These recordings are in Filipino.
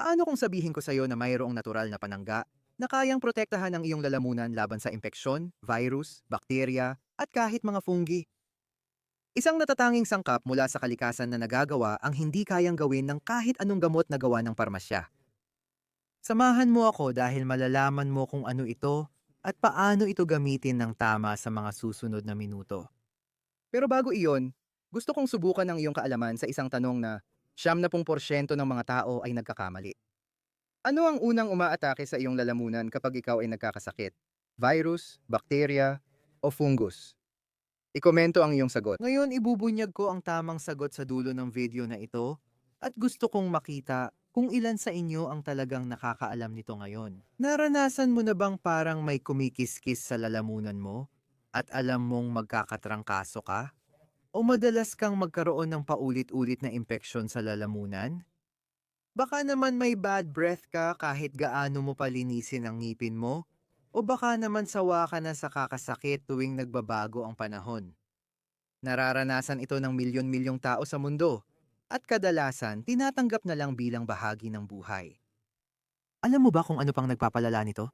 Paano kung sabihin ko sa'yo na mayroong natural na panangga na kayang protektahan ang iyong lalamunan laban sa impeksyon, virus, bakterya, at kahit mga fungi? Isang natatanging sangkap mula sa kalikasan na nagagawa ang hindi kayang gawin ng kahit anong gamot na gawa ng parmasya. Samahan mo ako dahil malalaman mo kung ano ito at paano ito gamitin ng tama sa mga susunod na minuto. Pero bago iyon, gusto kong subukan ang iyong kaalaman sa isang tanong na 70% ng mga tao ay nagkakamali. Ano ang unang umaatake sa iyong lalamunan kapag ikaw ay nagkakasakit? Virus, bakterya, o fungus? Ikomento ang iyong sagot. Ngayon ibubunyag ko ang tamang sagot sa dulo ng video na ito at gusto kong makita kung ilan sa inyo ang talagang nakakaalam nito ngayon. Naranasan mo na bang parang may kumikiskis sa lalamunan mo at alam mong magkakatrangkaso ka? O madalas kang magkaroon ng paulit-ulit na impeksyon sa lalamunan? Baka naman may bad breath ka kahit gaano mo palinisin ang ngipin mo? O baka naman sawa ka na sa kakasakit tuwing nagbabago ang panahon? Nararanasan ito ng milyon-milyong tao sa mundo at kadalasan tinatanggap na lang bilang bahagi ng buhay. Alam mo ba kung ano pang nagpapalala nito?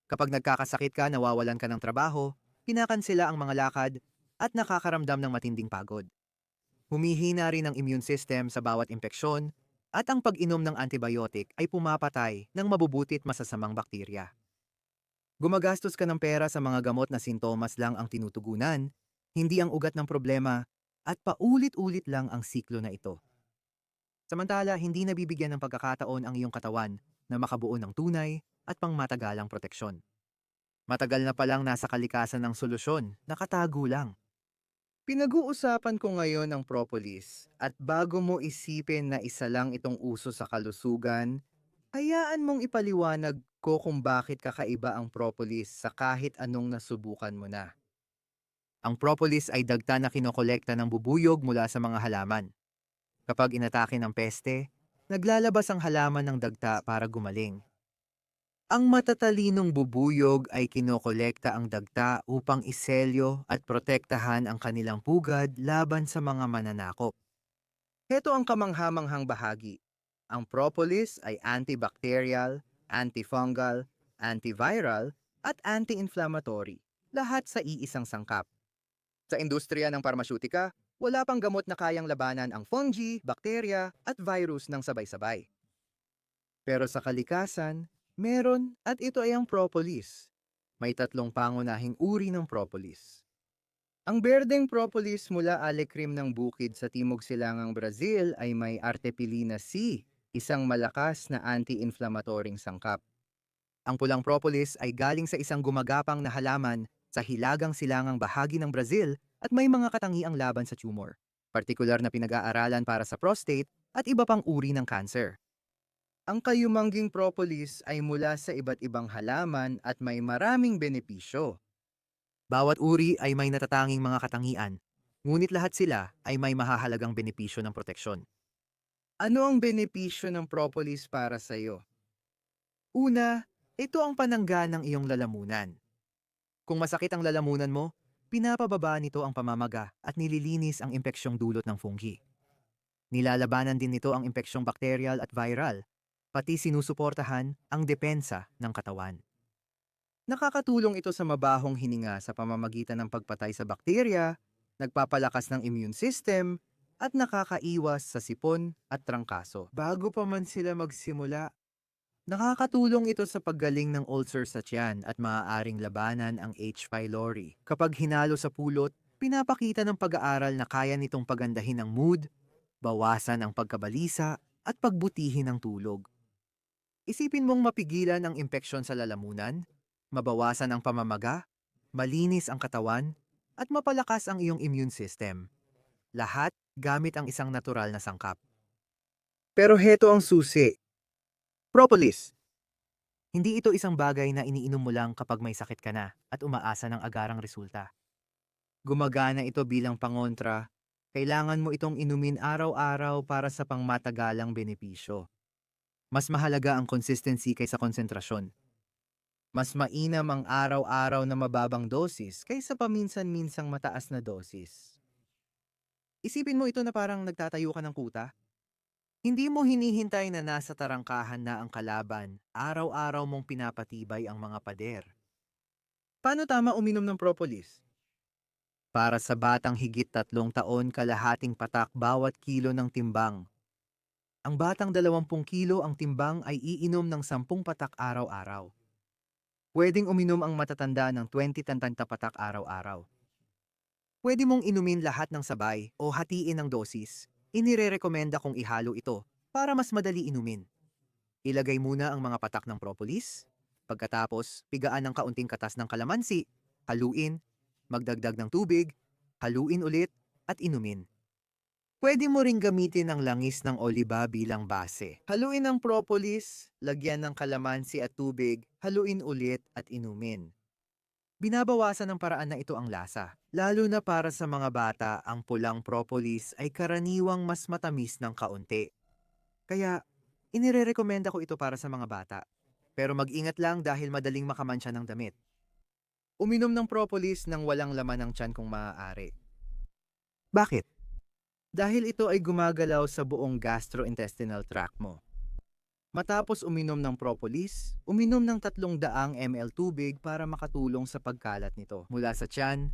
Kapag nagkakasakit ka, nawawalan ka ng trabaho, kinakansela ang mga lakad, at nakakaramdam ng matinding pagod. Humihina rin ang immune system sa bawat impeksyon, at ang pag-inom ng antibiotic ay pumapatay ng mabubutit masasamang bakterya. Gumagastos ka ng pera sa mga gamot na sintomas lang ang tinutugunan, hindi ang ugat ng problema, at paulit-ulit lang ang siklo na ito. Samantala, hindi nabibigyan ng pagkakataon ang iyong katawan na makabuo ng tunay at pangmatagalang proteksyon. Matagal na palang nasa kalikasan ng solusyon, nakatago lang. Pinag-uusapan ko ngayon ang propolis at bago mo isipin na isa lang itong uso sa kalusugan, hayaan mong ipaliwanag ko kung bakit kakaiba ang propolis sa kahit anong nasubukan mo na. Ang propolis ay dagta na kinokolekta ng bubuyog mula sa mga halaman. Kapag inatake ng peste, naglalabas ang halaman ng dagta para gumaling. Ang matatalinong bubuyog ay kinokolekta ang dagta upang iselyo at protektahan ang kanilang pugad laban sa mga mananakop. Heto ang kamanghamanghang bahagi. Ang propolis ay antibacterial, antifungal, antiviral, at anti-inflammatory, lahat sa iisang sangkap. Sa industriya ng parmasyutika, wala pang gamot na kayang labanan ang fungi, bakterya, at virus ng sabay-sabay. Pero sa kalikasan, meron at ito ay ang propolis. May tatlong pangunahing uri ng propolis. Ang berdeng propolis mula Alecrim ng bukid sa Timog Silangang Brazil ay may Artepilina C, isang malakas na anti-inflammatoryng sangkap. Ang pulang propolis ay galing sa isang gumagapang na halaman sa hilagang silangang bahagi ng Brazil at may mga katangiang laban sa tumor, partikular na pinag-aaralan para sa prostate at iba pang uri ng cancer. Ang kayumangging propolis ay mula sa iba't ibang halaman at may maraming benepisyo. Bawat uri ay may natatanging mga katangian, ngunit lahat sila ay may mahahalagang benepisyo ng proteksyon. Ano ang benepisyo ng propolis para sa iyo? Una, ito ang panangga ng iyong lalamunan. Kung masakit ang lalamunan mo, pinapababa nito ang pamamaga at nililinis ang impeksyong dulot ng fungi. Nilalabanan din nito ang impeksyong bakteryal at viral, pati sinusuportahan ang depensa ng katawan. Nakakatulong ito sa mabahong hininga sa pamamagitan ng pagpatay sa bakterya, nagpapalakas ng immune system, at nakakaiwas sa sipon at trangkaso. Bago pa man sila magsimula, nakakatulong ito sa paggaling ng ulcer sa tiyan at maaaring labanan ang H. pylori. Kapag hinalo sa pulot, pinapakita ng pag-aaral na kaya nitong pagandahin ang mood, bawasan ang pagkabalisa, at pagbutihin ang tulog. Isipin mong mapigilan ang impeksyon sa lalamunan, mabawasan ang pamamaga, malinis ang katawan, at mapalakas ang iyong immune system. Lahat gamit ang isang natural na sangkap. Pero heto ang susi. Propolis. Hindi ito isang bagay na iniinom mo lang kapag may sakit ka na at umaasa ng agarang resulta. Gumagana ito bilang pangontra. Kailangan mo itong inumin araw-araw para sa pangmatagalang benepisyo. Mas mahalaga ang consistency kaysa konsentrasyon. Mas mainam ang araw-araw na mababang dosis kaysa paminsan-minsang mataas na dosis. Isipin mo ito na parang nagtatayo ka ng kuta. Hindi mo hinihintay na nasa tarangkahan na ang kalaban, araw-araw mong pinapatibay ang mga pader. Paano tama uminom ng propolis? Para sa batang higit 3 taon, kalahating patak bawat kilo ng timbang. Ang batang 20 kilo ang timbang ay iinom ng 10 patak araw-araw. Pwedeng uminom ang matatanda ng 20 patak araw-araw. Pwede mong inumin lahat ng sabay o hatiin ng dosis. Inirerekomenda kong ihalo ito para mas madali inumin. Ilagay muna ang mga patak ng propolis. Pagkatapos, pigaan ng kaunting katas ng kalamansi, haluin, magdagdag ng tubig, haluin ulit, at inumin. Pwede mo ring gamitin ang langis ng oliba bilang base. Haluin ang propolis, lagyan ng kalamansi at tubig, haluin ulit at inumin. Binabawasan ng paraan na ito ang lasa. Lalo na para sa mga bata, ang pulang propolis ay karaniwang mas matamis ng kaunti. Kaya, inirerekomenda ko ito para sa mga bata. Pero mag-ingat lang dahil madaling makamansya ng damit. Uminom ng propolis nang walang laman ng tiyan kung maaari. Bakit? Dahil ito ay gumagalaw sa buong gastrointestinal tract mo. Matapos uminom ng propolis, uminom ng 300 ml tubig para makatulong sa pagkalat nito. Mula sa tiyan,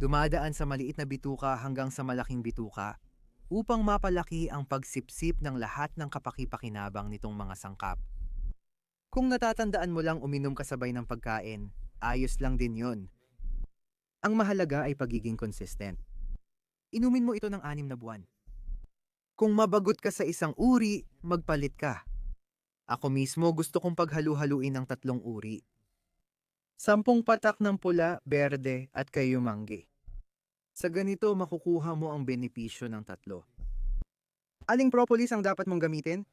dumadaan sa maliit na bituka hanggang sa malaking bituka upang mapalaki ang pagsipsip ng lahat ng kapaki-pakinabang nitong mga sangkap. Kung natatandaan mo lang uminom kasabay ng pagkain, ayos lang din yon. Ang mahalaga ay pagiging consistent. Inumin mo ito ng 6 na buwan. Kung mabagot ka sa isang uri, magpalit ka. Ako mismo gusto kong paghalu-haluin ng 3 uri. 10 patak ng pula, berde at kayumanggi. Sa ganito makukuha mo ang benepisyo ng 3. Aling propolis ang dapat mong gamitin?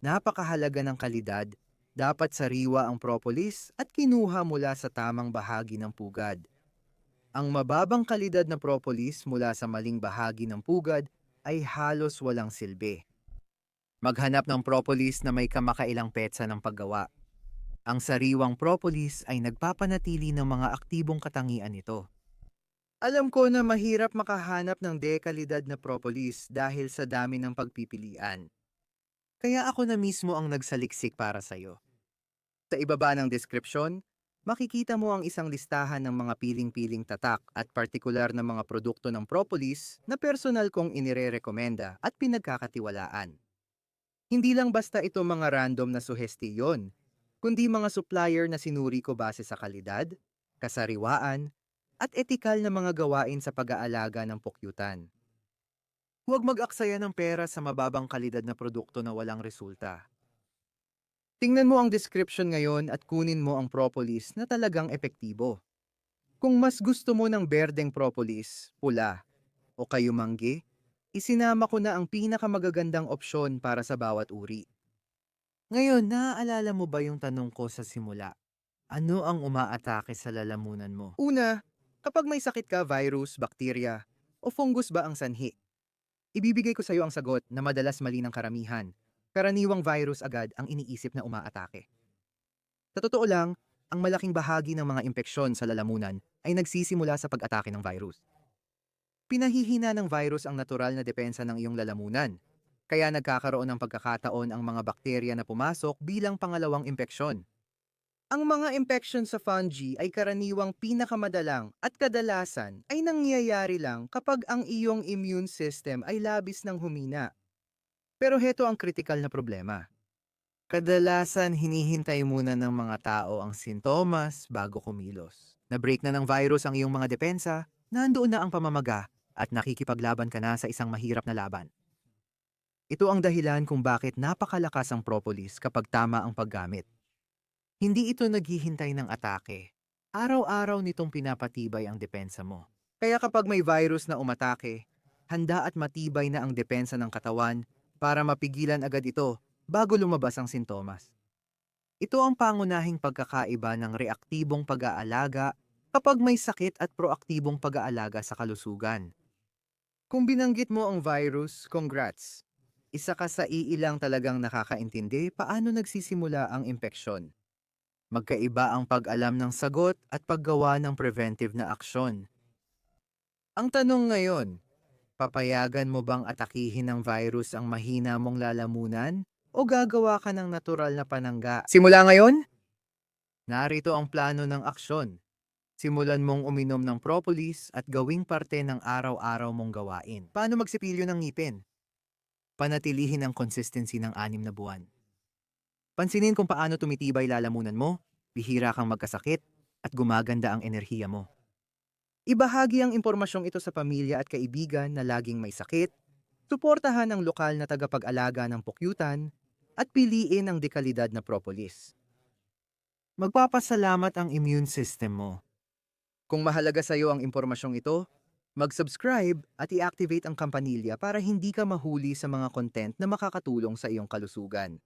Napakahalaga ng kalidad. Dapat sariwa ang propolis at kinuha mula sa tamang bahagi ng pugad. Ang mababang kalidad na propolis mula sa maling bahagi ng pugad ay halos walang silbi. Maghanap ng propolis na may kamakailang petsa ng paggawa. Ang sariwang propolis ay nagpapanatili ng mga aktibong katangian nito. Alam ko na mahirap makahanap ng dekalidad na propolis dahil sa dami ng pagpipilian. Kaya ako na mismo ang nagsaliksik para sa'yo. Sa ibaba ng deskripsyon, makikita mo ang isang listahan ng mga piling-piling tatak at partikular na mga produkto ng propolis na personal kong inirerekomenda at pinagkakatiwalaan. Hindi lang basta ito mga random na suhestiyon, kundi mga supplier na sinuri ko base sa kalidad, kasariwaan, at etikal na mga gawain sa pag-aalaga ng pukyutan. Huwag mag-aksaya ng pera sa mababang kalidad na produkto na walang resulta. Tingnan mo ang description ngayon at kunin mo ang propolis na talagang epektibo. Kung mas gusto mo ng berdeng propolis, pula, o kayumanggi, isinama ko na ang pinakamagagandang opsyon para sa bawat uri. Ngayon, naaalala mo ba yung tanong ko sa simula? Ano ang umaatake sa lalamunan mo? Una, kapag may sakit ka, virus, bakterya, o fungus ba ang sanhi? Ibibigay ko sa iyo ang sagot na madalas mali ng karamihan. Karaniwang virus agad ang iniisip na umaatake. Sa totoo lang, ang malaking bahagi ng mga impeksyon sa lalamunan ay nagsisimula sa pag-atake ng virus. Pinahihina ng virus ang natural na depensa ng iyong lalamunan. Kaya nagkakaroon ng pagkakataon ang mga bakterya na pumasok bilang pangalawang impeksyon. Ang mga impeksyon sa fungi ay karaniwang pinakamadalang at kadalasan ay nangyayari lang kapag ang iyong immune system ay labis ng humina. Pero heto ang kritikal na problema. Kadalasan hinihintay muna ng mga tao ang sintomas bago kumilos. Na-break na ng virus ang iyong mga depensa, nandoon na ang pamamaga at nakikipaglaban ka na sa isang mahirap na laban. Ito ang dahilan kung bakit napakalakas ang propolis kapag tama ang paggamit. Hindi ito naghihintay ng atake. Araw-araw nitong pinapatibay ang depensa mo. Kaya kapag may virus na umatake, handa at matibay na ang depensa ng katawan para mapigilan agad ito bago lumabas ang sintomas. Ito ang pangunahing pagkakaiba ng reaktibong pag-aalaga kapag may sakit at proaktibong pag-aalaga sa kalusugan. Kung binanggit mo ang virus, congrats! Isa ka sa iilang talagang nakakaintindi paano nagsisimula ang impeksyon. Magkaiba ang pag-alam ng sagot at paggawa ng preventive na aksyon. Ang tanong ngayon, Papayagan mo bang atakihin ng virus ang mahina mong lalamunan o gagawa ka ng natural na panangga? Simula ngayon, narito ang plano ng aksyon. Simulan mong uminom ng propolis at gawing parte ng araw-araw mong gawain. Paano magsipilyo ng ngipin? Panatilihin ang consistency ng 6 na buwan. Pansinin kung paano tumitibay lalamunan mo, bihira kang magkasakit, at gumaganda ang enerhiya mo. Ibahagi ang impormasyong ito sa pamilya at kaibigan na laging may sakit, suportahan ang lokal na tagapag-alaga ng pukyutan, at piliin ang dekalidad na propolis. Magpapasalamat ang immune system mo. Kung mahalaga sa iyo ang impormasyong ito, mag-subscribe at i-activate ang kampanilya para hindi ka mahuli sa mga content na makakatulong sa iyong kalusugan.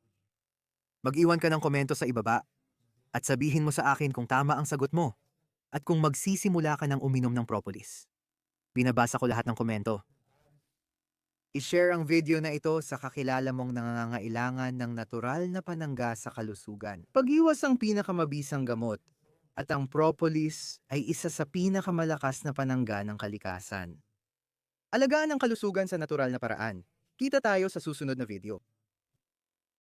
Mag-iwan ka ng komento sa ibaba at sabihin mo sa akin kung tama ang sagot mo at kung magsisimula ka ng uminom ng propolis. Binabasa ko lahat ng komento. I-share ang video na ito sa kakilala mong nangangailangan ng natural na panangga sa kalusugan. Pag-iwas ang pinakamabisang gamot at ang propolis ay isa sa pinakamalakas na panangga ng kalikasan. Alagaan ang kalusugan sa natural na paraan. Kita tayo sa susunod na video.